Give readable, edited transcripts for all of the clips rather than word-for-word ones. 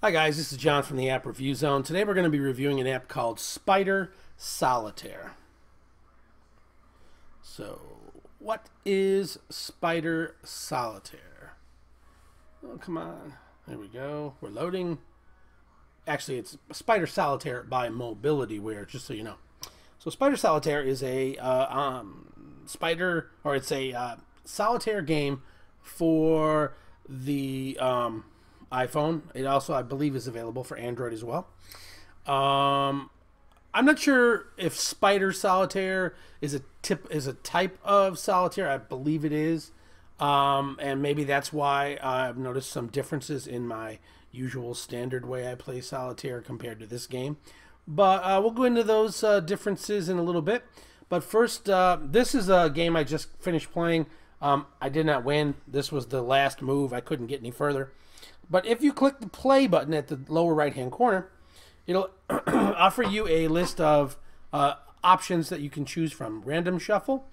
Hi guys, this is John from the App Review Zone. Today we're going to be reviewing an app called Spider Solitaire. So, what is Spider Solitaire? Oh, come on. There we go. We're loading. Actually, it's Spider Solitaire by Mobilityware, just so you know. So, Spider Solitaire is a solitaire game for the iPhone. It also, I believe, is available for Android as well. I'm not sure if Spider Solitaire is a type of solitaire. I believe it is, and maybe that's why I've noticed some differences in my usual standard way I play solitaire compared to this game. But we'll go into those differences in a little bit. But first, this is a game I just finished playing. I did not win. This was the last move. I couldn't get any further. But if you click the play button at the lower right-hand corner, it'll offer you a list of options that you can choose from. Random shuffle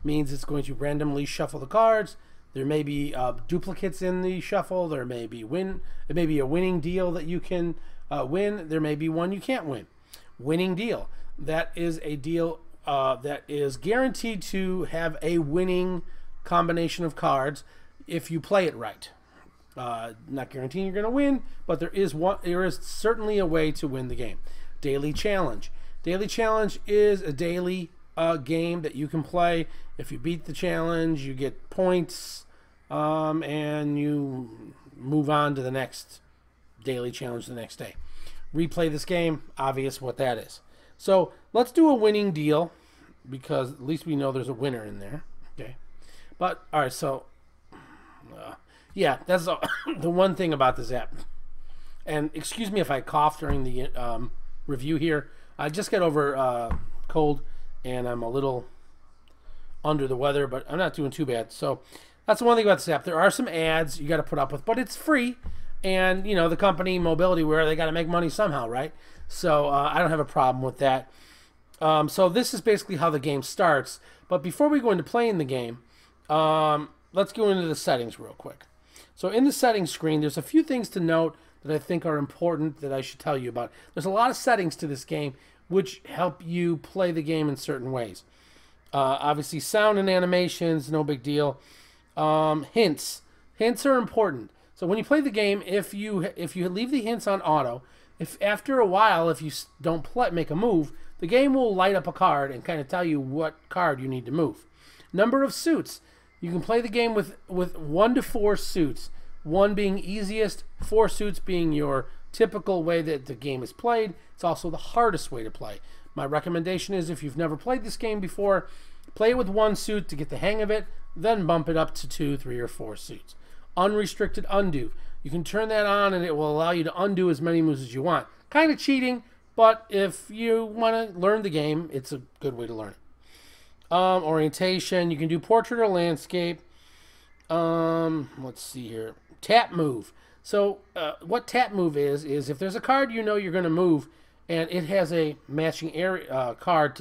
means it's going to randomly shuffle the cards. There may be duplicates in the shuffle. There may be a winning deal that you can win. There may be one you can't win. Winning deal. That is a deal that is guaranteed to have a winning combination of cards if you play it right. Not guaranteeing you're going to win, but there is certainly a way to win the game. Daily challenge. Daily challenge is a daily game that you can play. If you beat the challenge, you get points, and you move on to the next daily challenge the next day. Replay this game, obvious what that is. So let's do a winning deal, because at least we know there's a winner in there. Okay, but all right, so. Yeah, that's the one thing about this app. And excuse me if I cough during the review here. I just got over cold, and I'm a little under the weather, but I'm not doing too bad. So that's the one thing about this app. There are some ads you got to put up with, but it's free. And, you know, the company, Mobilityware, they got to make money somehow, right? So I don't have a problem with that. So this is basically how the game starts. But before we go into playing the game, let's go into the settings real quick. So in the settings screen, there's a few things to note that I think are important that I should tell you about. There's a lot of settings to this game which help you play the game in certain ways. Obviously, sound and animations, no big deal. Hints. Hints are important. So when you play the game, if you leave the hints on auto, if after a while, if you don't make a move, the game will light up a card and kind of tell you what card you need to move. Number of suits. You can play the game with 1 to 4 suits. 1 being easiest, 4 suits being your typical way that the game is played. It's also the hardest way to play. My recommendation is if you've never played this game before, play it with 1 suit to get the hang of it, then bump it up to 2, 3, or 4 suits. Unrestricted undo. You can turn that on and it will allow you to undo as many moves as you want. Kind of cheating, but if you want to learn the game, it's a good way to learn it. Orientation, you can do portrait or landscape. Let's see here. Tap move. So what tap move is if there's a card you know you're going to move and it has a matching area card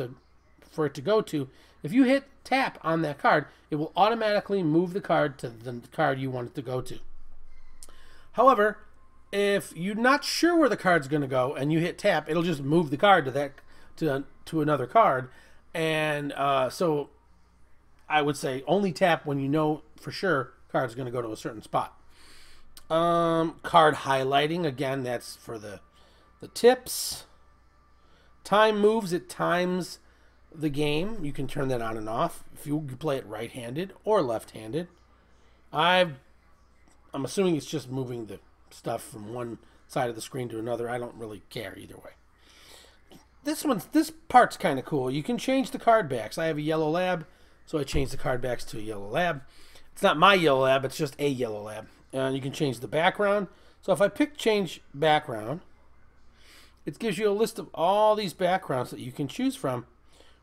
for it to go to, if you hit tap on that card, it will automatically move the card to the card you want it to go to. However, if you're not sure where the card's going to go and you hit tap, it'll just move the card to another card. And so I would say only tap when you know for sure card's going to go to a certain spot. Card highlighting, again, that's for the tips. Time moves, it times the game. You can turn that on and off if you play it right-handed or left-handed. I'm assuming it's just moving the stuff from one side of the screen to another. I don't really care either way. This part's kind of cool. You can change the card backs. I have a yellow lab, so I changed the card backs to a yellow lab. It's not my yellow lab, it's just a yellow lab. And you can change the background. So if I pick change background, it gives you a list of all these backgrounds that you can choose from,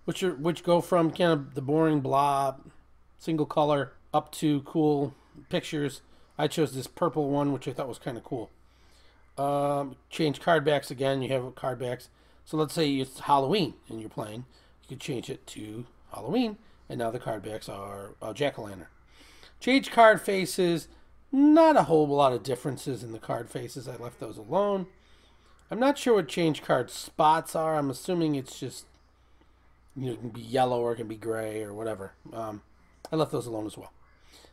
which go from kind of the boring blob, single color, up to cool pictures. I chose this purple one, which I thought was kind of cool. Change card backs again. You have card backs. So let's say it's Halloween and you're playing. You could change it to Halloween, and now the card backs are jack-o'-lantern. Change card faces. Not a whole lot of differences in the card faces. I left those alone. I'm not sure what change card spots are. I'm assuming it's just, you know, it can be yellow or it can be gray or whatever. I left those alone as well.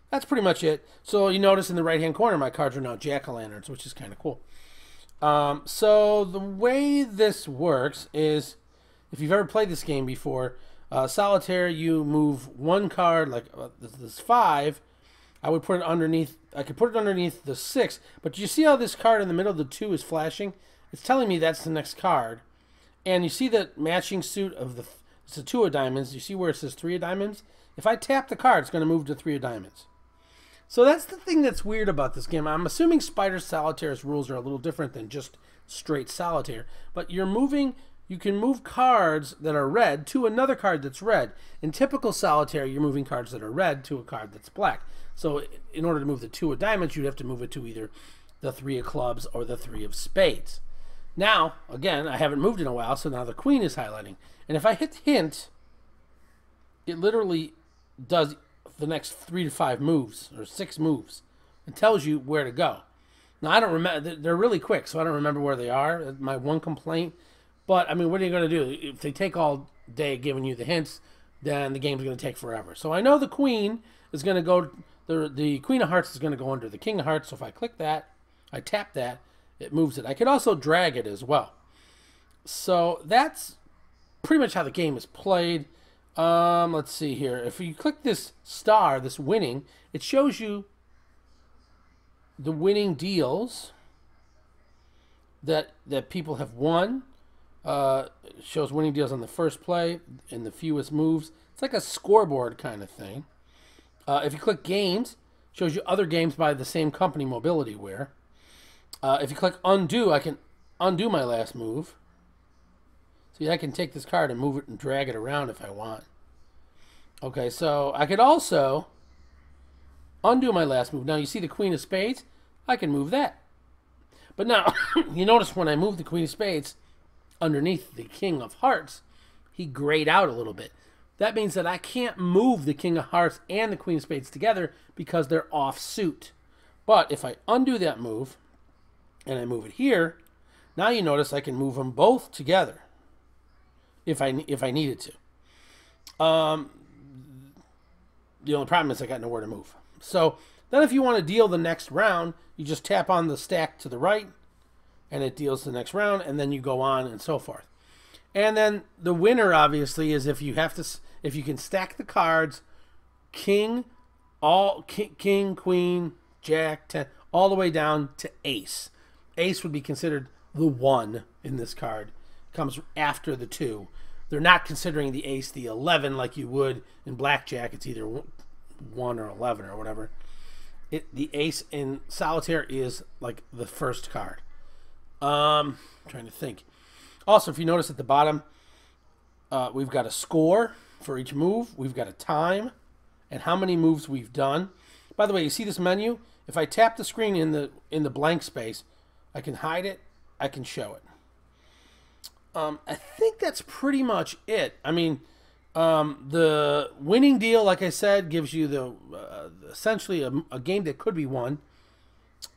That's pretty much it. So you notice in the right-hand corner, my cards are now jack-o'-lanterns, which is kind of cool. So the way this works is, if you've ever played this game before, Solitaire, you move one card, like this 5. I would put it underneath. I could put it underneath the 6. But you see how this card in the middle of the 2 is flashing? It's telling me that's the next card. And you see the matching suit of the... It's a 2 of diamonds. You see where it says 3 of diamonds? If I tap the card, it's going to move to 3 of diamonds. So that's the thing that's weird about this game. I'm assuming Spider Solitaire's rules are a little different than just straight Solitaire. But you're moving... You can move cards that are red to another card that's red. In typical Solitaire, you're moving cards that are red to a card that's black. So in order to move the 2 of diamonds, you'd have to move it to either the 3 of clubs or the 3 of spades. Now, again, I haven't moved in a while, so now the queen is highlighting. And if I hit hint, it literally does the next 3 to 5 moves, or 6 moves, and tells you where to go. Now, I don't remember. They're really quick, so I don't remember where they are. My one complaint. But, I mean, what are you going to do? If they take all day giving you the hints, then the game's going to take forever. So I know the queen is going to go, the Queen of Hearts is going to go under the King of Hearts. So if I click that, I tap that, it moves it. I could also drag it as well. So that's pretty much how the game is played. Let's see here. If you click this star, this winning, it shows you the winning deals that people have won. Shows winning deals on the first play and the fewest moves. It's like a scoreboard kind of thing. If you click games, shows you other games by the same company, Mobilityware. If you click undo, I can undo my last move. See, I can take this card and move it and drag it around if I want. Okay, so I could also undo my last move. Now you see the Queen of Spades? I can move that. But now, you notice when I move the Queen of Spades, underneath the King of Hearts, he grayed out a little bit. That means that I can't move the King of Hearts and the Queen of Spades together because they're off suit. But if I undo that move and I move it here, now you notice I can move them both together if I needed to. The only problem is I got nowhere to move. So then if you want to deal the next round, you just tap on the stack to the right, and it deals the next round, and then you go on and so forth. And then the winner, obviously, is if you can stack the cards, king, queen, jack, 10, all the way down to ace. Ace would be considered the 1 in this card. Comes after the 2. They're not considering the ace the 11 like you would in blackjack. It's either 1 or 11 or whatever. The ace in Solitaire is like the first card. Trying to think. Also, if you notice at the bottom, we've got a score for each move. We've got a time and how many moves we've done. By the way, you see this menu? If I tap the screen in the blank space, I can hide it. I can show it. I think that's pretty much it. I mean, the winning deal, like I said, gives you the essentially a game that could be won.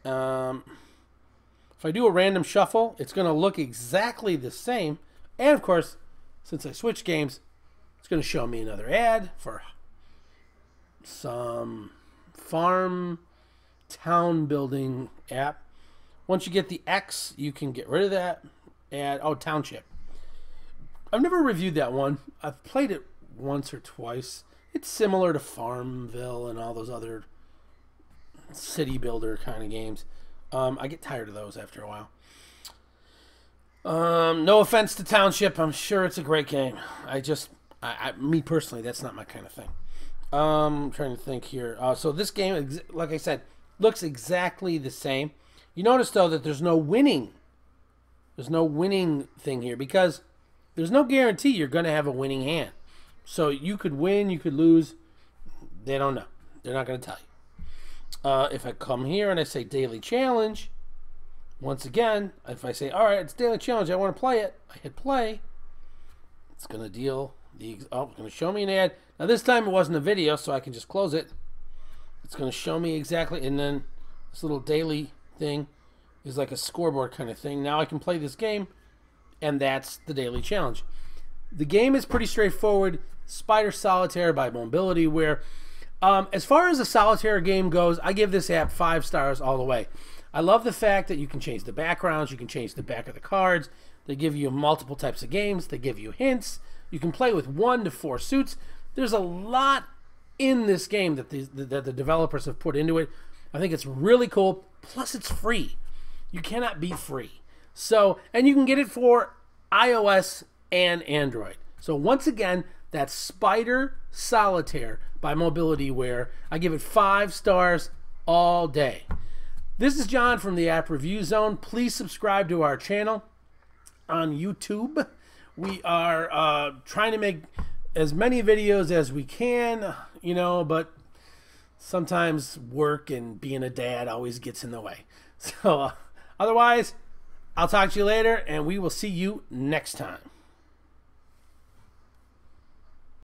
If I do a random shuffle, it's going to look exactly the same. And, of course, since I switched games, it's going to show me another ad for some farm town building app. Once you get the X, you can get rid of that ad. Oh, Township. I've never reviewed that one. I've played it once or twice. It's similar to Farmville and all those other city builder kind of games. I get tired of those after a while. No offense to Township. I'm sure it's a great game. Me personally, that's not my kind of thing. I'm trying to think here. So this game, like I said, looks exactly the same. You notice, though, that there's no winning. There's no winning thing here because there's no guarantee you're going to have a winning hand. So you could win, you could lose. They don't know. They're not going to tell you. If I come here and I say Daily Challenge, once again, if I say, all right, it's Daily Challenge, I want to play it, I hit play, it's going to deal it's going to show me an ad. Now this time it wasn't a video, so I can just close it. It's going to show me exactly, and then This little daily thing is like a scoreboard kind of thing. Now I can play this game, and that's the daily challenge. The game is pretty straightforward. Spider Solitaire by Mobility, where as far as a solitaire game goes, I give this app 5 stars all the way. I love the fact that you can change the backgrounds, you can change the back of the cards. They give you multiple types of games. They give you hints. You can play with 1 to 4 suits. There's a lot in this game that the developers have put into it. I think it's really cool. Plus, it's free. You cannot beat free. So, and you can get it for iOS and Android. So once again, that's Spider Solitaire by Mobilityware. I give it 5 stars all day. This is John from the App Review Zone. Please subscribe to our channel on YouTube. We are trying to make as many videos as we can, you know, but sometimes work and being a dad always gets in the way. So otherwise, I'll talk to you later, and we will see you next time.